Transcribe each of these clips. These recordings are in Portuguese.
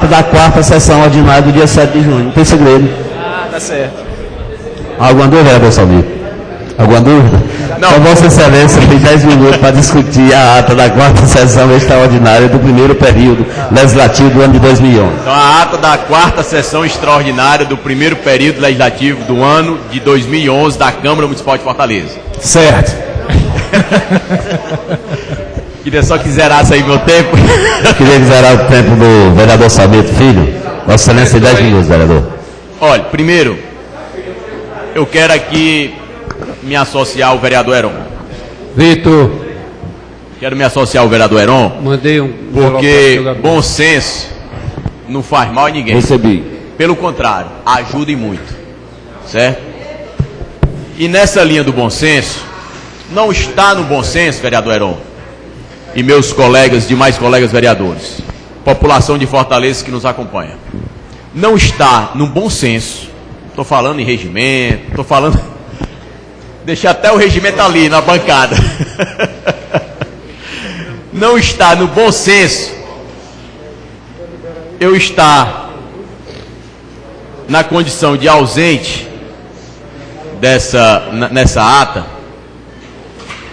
da quarta sessão ordinária do dia 7 de junho. Não tem segredo. Ah, tá certo. Alguma dúvida, vereador Salmito? Alguma dúvida? Não. Então, Vossa Excelência tem 10 minutos para discutir a ata da quarta sessão extraordinária do primeiro período legislativo do ano de 2011. Então, a ata da quarta sessão extraordinária do primeiro período legislativo do ano de 2011 da Câmara Municipal de Fortaleza. Certo. Queria só que zerasse aí meu tempo. Queria zerar o tempo do vereador Salmito Filho. Vossa Excelência tem 10 minutos, vereador. Olha, primeiro, eu quero aqui me associar ao vereador Heron. Vitor, Quero me associar ao vereador Heron, mandei um... porque bom senso não faz mal a ninguém. Recebi. Pelo contrário, ajuda e muito. Certo? E nessa linha do bom senso, não está no bom senso, vereador Heron, e meus colegas, demais colegas vereadores, população de Fortaleza que nos acompanha, não está no bom senso, estou falando em regimento, estou falando, deixa até o regimento ali na bancada, não está no bom senso eu estar na condição de ausente nessa ata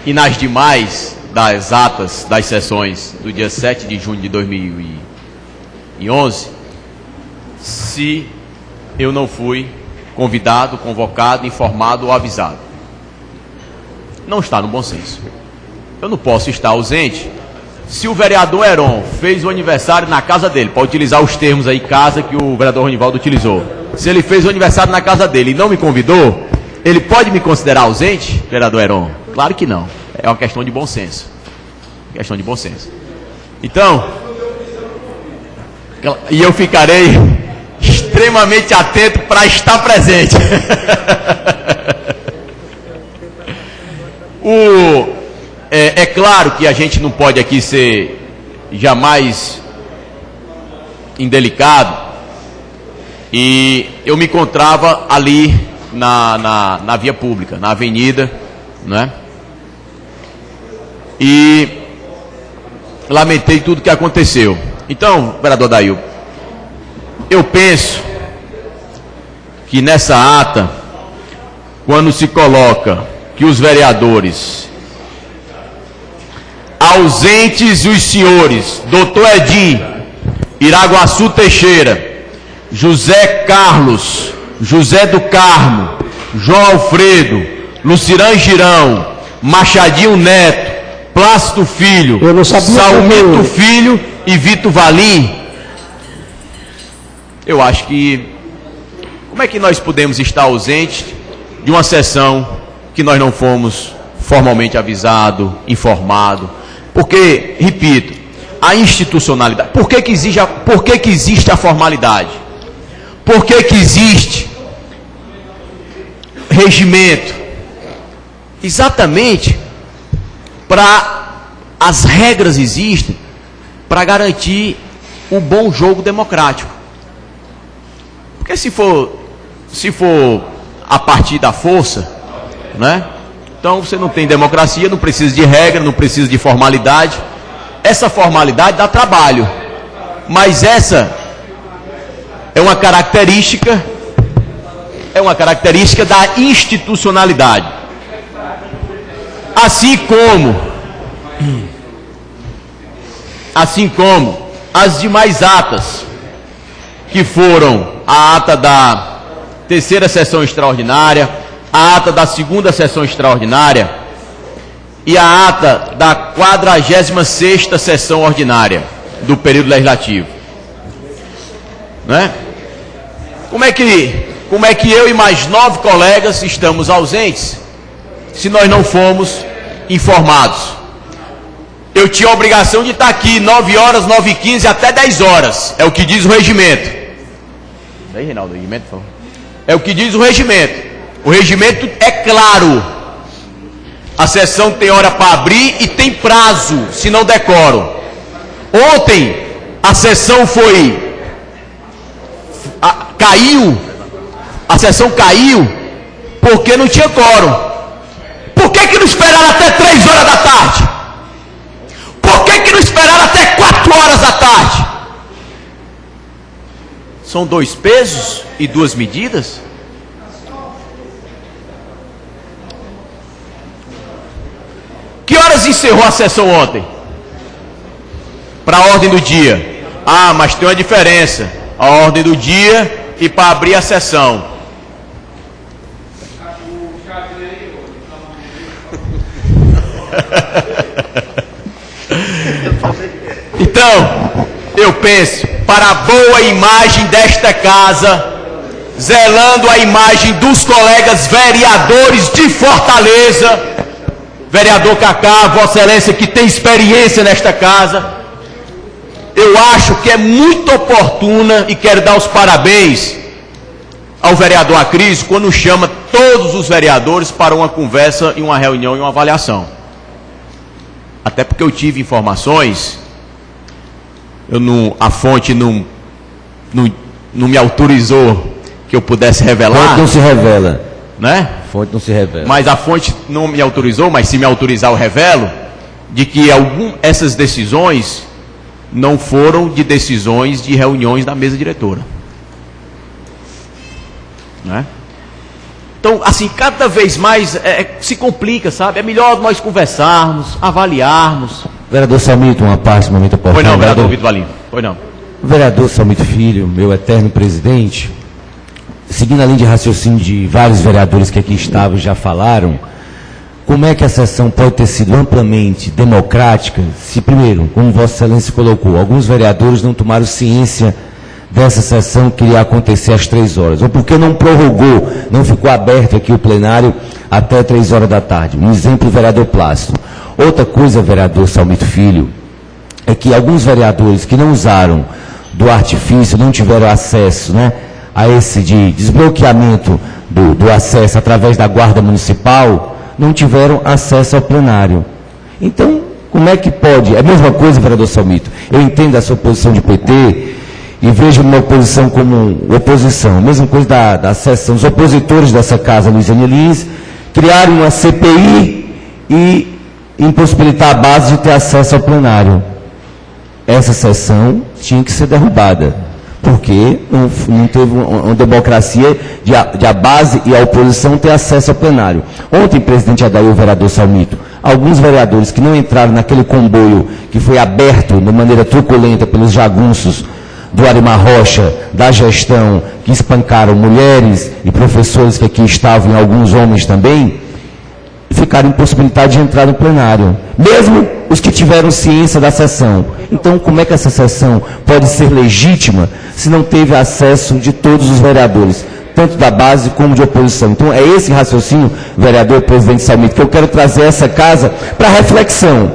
e nas demais das atas das sessões do dia 7 de junho de 2011, se eu não fui convidado, convocado, informado ou avisado. Não está no bom senso. Eu não posso estar ausente se o vereador Heron fez o aniversário na casa dele, para utilizar os termos aí, casa, que o vereador Ronivaldo utilizou. Se ele fez o aniversário na casa dele e não me convidou, ele pode me considerar ausente, vereador Heron? Claro que não. É uma questão de bom senso. Questão de bom senso. Então, e eu ficarei extremamente atento para estar presente. É claro que a gente não pode aqui ser jamais indelicado, e eu me encontrava ali na via pública, na avenida, né? E lamentei tudo que aconteceu. Então, vereador Dail, eu penso que nessa ata, quando se coloca que os vereadores ausentes, os senhores Dr. Edim Iraguaçu Teixeira, José Carlos, José do Carmo, João Alfredo, Lucirã Girão, Machadinho Neto, Plácido Filho, Salmito Filho e Vitor Valim, eu acho que, como é que nós podemos estar ausentes de uma sessão que nós não fomos formalmente avisados, informados? Porque, repito, a institucionalidade, por que existe a formalidade? Por que existe regimento? Exatamente as regras existem para garantir o bom jogo democrático. Porque se for a partir da força, né? Então você não tem democracia, não precisa de regra, não precisa de formalidade. Essa formalidade dá trabalho, mas essa é uma característica da institucionalidade. Assim como as demais atas, que foram a ata da terceira sessão extraordinária, a ata da segunda sessão extraordinária e a ata da 46ª sessão ordinária do período legislativo, né? Como é que eu e mais 9 colegas estamos ausentes se nós não fomos informados? Eu tinha a obrigação de estar aqui 9 horas, 9h15 até 10 horas. É o que diz o regimento. Aí, Reinaldo, o regimento, por favor. É o que diz o regimento. O regimento é claro. A sessão tem hora para abrir e tem prazo, se não der quórum. Ontem, a sessão caiu. A sessão caiu porque não tinha quórum. Por que não esperaram até 3 horas da tarde? Por que não esperaram até 4 horas da tarde? São 2 pesos e 2 medidas? Que horas encerrou a sessão ontem? Para a ordem do dia. Ah, mas tem uma diferença. A ordem do dia e para abrir a sessão. Então, eu penso, para a boa imagem desta casa, zelando a imagem dos colegas vereadores de Fortaleza, vereador Cacá, Vossa Excelência, que tem experiência nesta casa, eu acho que é muito oportuna e quero dar os parabéns ao vereador Acris quando chama todos os vereadores para uma conversa e uma reunião e uma avaliação. Até porque eu tive informações, a fonte não me autorizou que eu pudesse revelar. Fonte não se revela. Né? Fonte não se revela. Mas a fonte não me autorizou, mas se me autorizar eu revelo, de que essas decisões não foram de decisões de reuniões da mesa diretora. Né? Então, assim, cada vez mais se complica, sabe? É melhor nós conversarmos, avaliarmos. Vereador Salmito, uma parte, um momento oportuno. Pois não, vereador Vitor Valim. Pois não. Vereador Salmito Filho, meu eterno presidente, seguindo a linha de raciocínio de vários vereadores que aqui estavam e já falaram, como é que a sessão pode ter sido amplamente democrática se, primeiro, como Vossa Excelência colocou, alguns vereadores não tomaram ciência dessa sessão que iria acontecer às 3 horas, ou porque não prorrogou, não ficou aberto aqui o plenário até 3 horas da tarde. Um exemplo, o vereador Plácido. Outra coisa, vereador Salmito Filho, é que alguns vereadores que não usaram do artifício, não tiveram acesso, né, a esse de desbloqueamento do acesso através da Guarda Municipal, não tiveram acesso ao plenário. Então, como é que pode? É a mesma coisa, vereador Salmito. Eu entendo a sua posição de PT e vejo uma oposição como oposição. A mesma coisa da sessão. Os opositores dessa casa, Luiziane Lins, criaram uma CPI e impossibilitar a base de ter acesso ao plenário. Essa sessão tinha que ser derrubada, porque não teve uma democracia de a base e a oposição ter acesso ao plenário. Ontem, presidente Adair, o vereador Salmito, alguns vereadores que não entraram naquele comboio que foi aberto de maneira truculenta pelos jagunços do Arimar Rocha, da gestão, que espancaram mulheres e professores que aqui estavam, e alguns homens também, ficaram impossibilitados de entrar no plenário, mesmo os que tiveram ciência da sessão. Então, como é que essa sessão pode ser legítima se não teve acesso de todos os vereadores, tanto da base como de oposição? Então, é esse raciocínio, vereador presidente Salmito, que eu quero trazer essa casa para reflexão.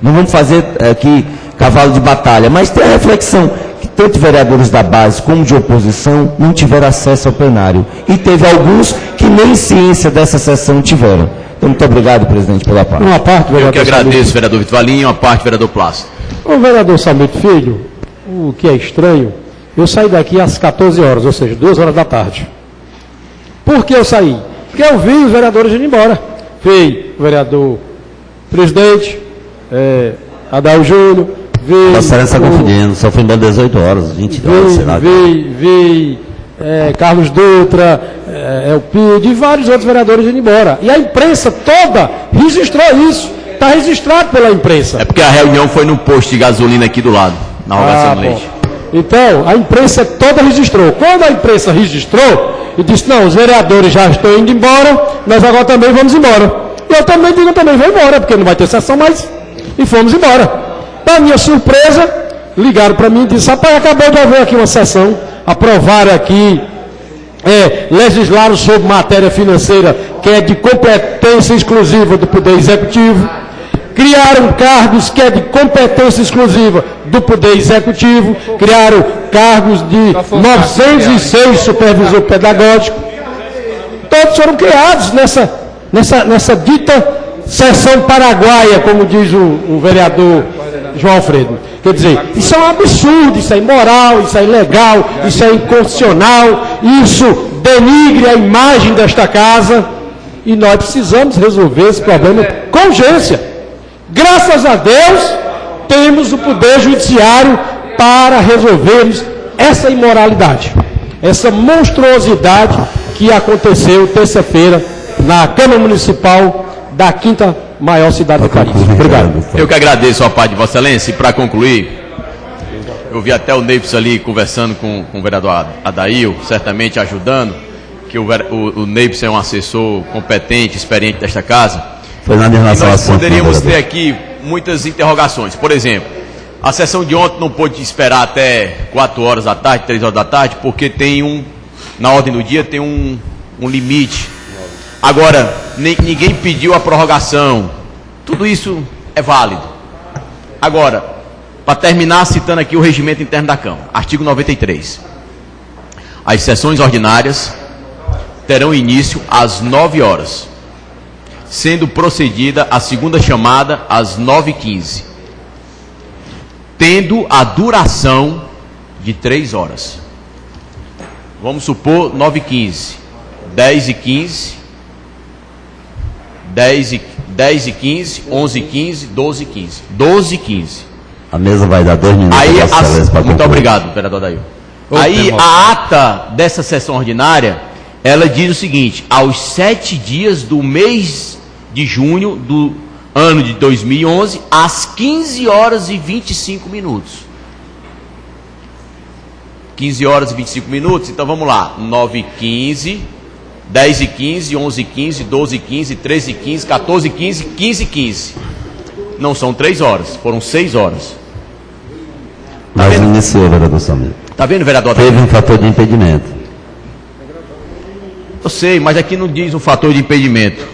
Não vamos fazer aqui cavalo de batalha, mas ter a reflexão que tanto vereadores da base como de oposição não tiveram acesso ao plenário. E teve alguns que nem ciência dessa sessão tiveram. Então, muito obrigado, presidente, pela parte. Uma parte, vereador. Eu que agradeço, vereador Vitor Valim, uma parte, vereador Plácido. O vereador Salmito Filho, o que é estranho, eu saí daqui às 14 horas, ou seja, 2 horas da tarde. Por que eu saí? Porque eu vi os vereadores indo embora. Vi o vereador presidente, Adair Júnior, vi... Vossa Excelência está confundindo, só foi embora 18 horas, 20 horas, sei lá. Vi Carlos Dutra, o PID e vários outros vereadores indo embora. E a imprensa toda registrou isso. Está registrado pela imprensa. É porque a reunião foi no posto de gasolina aqui do lado, na Rogação do Leite. Então, a imprensa toda registrou. Quando a imprensa registrou e disse, não, os vereadores já estão indo embora, nós agora também vamos embora. Eu também digo, também vou embora, porque não vai ter sessão mais. E fomos embora. Para minha surpresa, ligaram para mim e disseram, rapaz, acabou de haver aqui uma sessão, aprovaram aqui, legislaram sobre matéria financeira, que é de competência exclusiva do Poder Executivo, criaram cargos que é de competência exclusiva do Poder Executivo, criaram cargos de 906 supervisor pedagógico, todos foram criados nessa dita sessão paraguaia, como diz o vereador João Alfredo. Quer dizer, isso é um absurdo, isso é imoral, isso é ilegal, isso é inconstitucional, isso denigre a imagem desta casa, e nós precisamos resolver esse problema com urgência. Graças a Deus, temos o Poder Judiciário para resolvermos essa imoralidade, essa monstruosidade que aconteceu terça-feira na Câmara Municipal da quinta maior cidade do país. Obrigado. Eu que agradeço a parte de Vossa Excelência, e para concluir, eu vi até o Neibson ali conversando com o vereador Adail, certamente ajudando, que o Neibson é um assessor competente, experiente desta casa. Foi nada em relação e ao nós assunto, poderíamos ter aqui muitas interrogações. Por exemplo, a sessão de ontem não pôde esperar até 4 horas da tarde, 3 horas da tarde, porque tem na ordem do dia tem um limite. Agora, ninguém pediu a prorrogação. Tudo isso é válido. Agora, para terminar, citando aqui o regimento interno da Câmara, artigo 93. As sessões ordinárias terão início às 9 horas, sendo procedida a segunda chamada às 9h15, tendo a duração de 3 horas. Vamos supor 9h15, 10h15, 10h15, 11h15, 12h15. 12h15. A mesa vai dar 2 minutos. Aí, para muito concluir. obrigado, vereador Dail. Aí a ata dessa sessão ordinária, ela diz o seguinte: aos 7 dias do mês de junho do ano de 2011, às 15 horas e 25 minutos. 15 horas e 25 minutos, então vamos lá. 9h15, 10h15, 11h15, 12h15, 13h15, 14h15, 15h15. Não são 3 horas, foram 6 horas. Mas iniciou, vereador Samir. Está vendo, vereador? Teve um fator de impedimento. Eu sei, mas aqui não diz o fator de impedimento.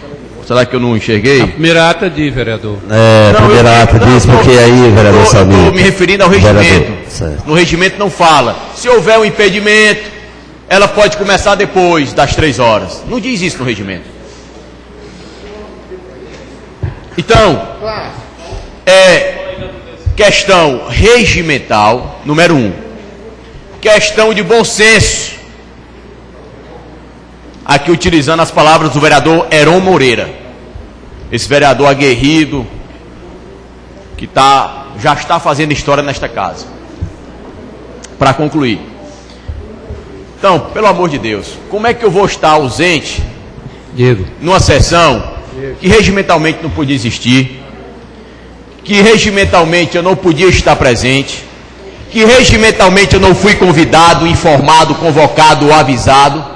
Será que eu não enxerguei? A primeira ata diz, vereador. A primeira ata diz, porque aí, vereador Samir. Estou me referindo ao regimento. Vereador, no regimento não fala. Se houver um impedimento, ela pode começar depois das 3 horas. Não diz isso no regimento. Então, questão regimental, número 1. Questão de bom senso. Aqui utilizando as palavras do vereador Heron Moreira. Esse vereador aguerrido, que já está fazendo história nesta casa. Para concluir. Então, pelo amor de Deus, como é que eu vou estar ausente, Diego, numa sessão que regimentalmente não podia existir, que regimentalmente eu não podia estar presente, que regimentalmente eu não fui convidado, informado, convocado ou avisado?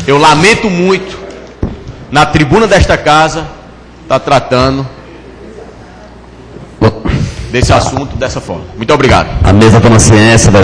Eu lamento muito, na tribuna desta casa, estar tratando desse assunto dessa forma. Muito obrigado. A mesa toma ciência,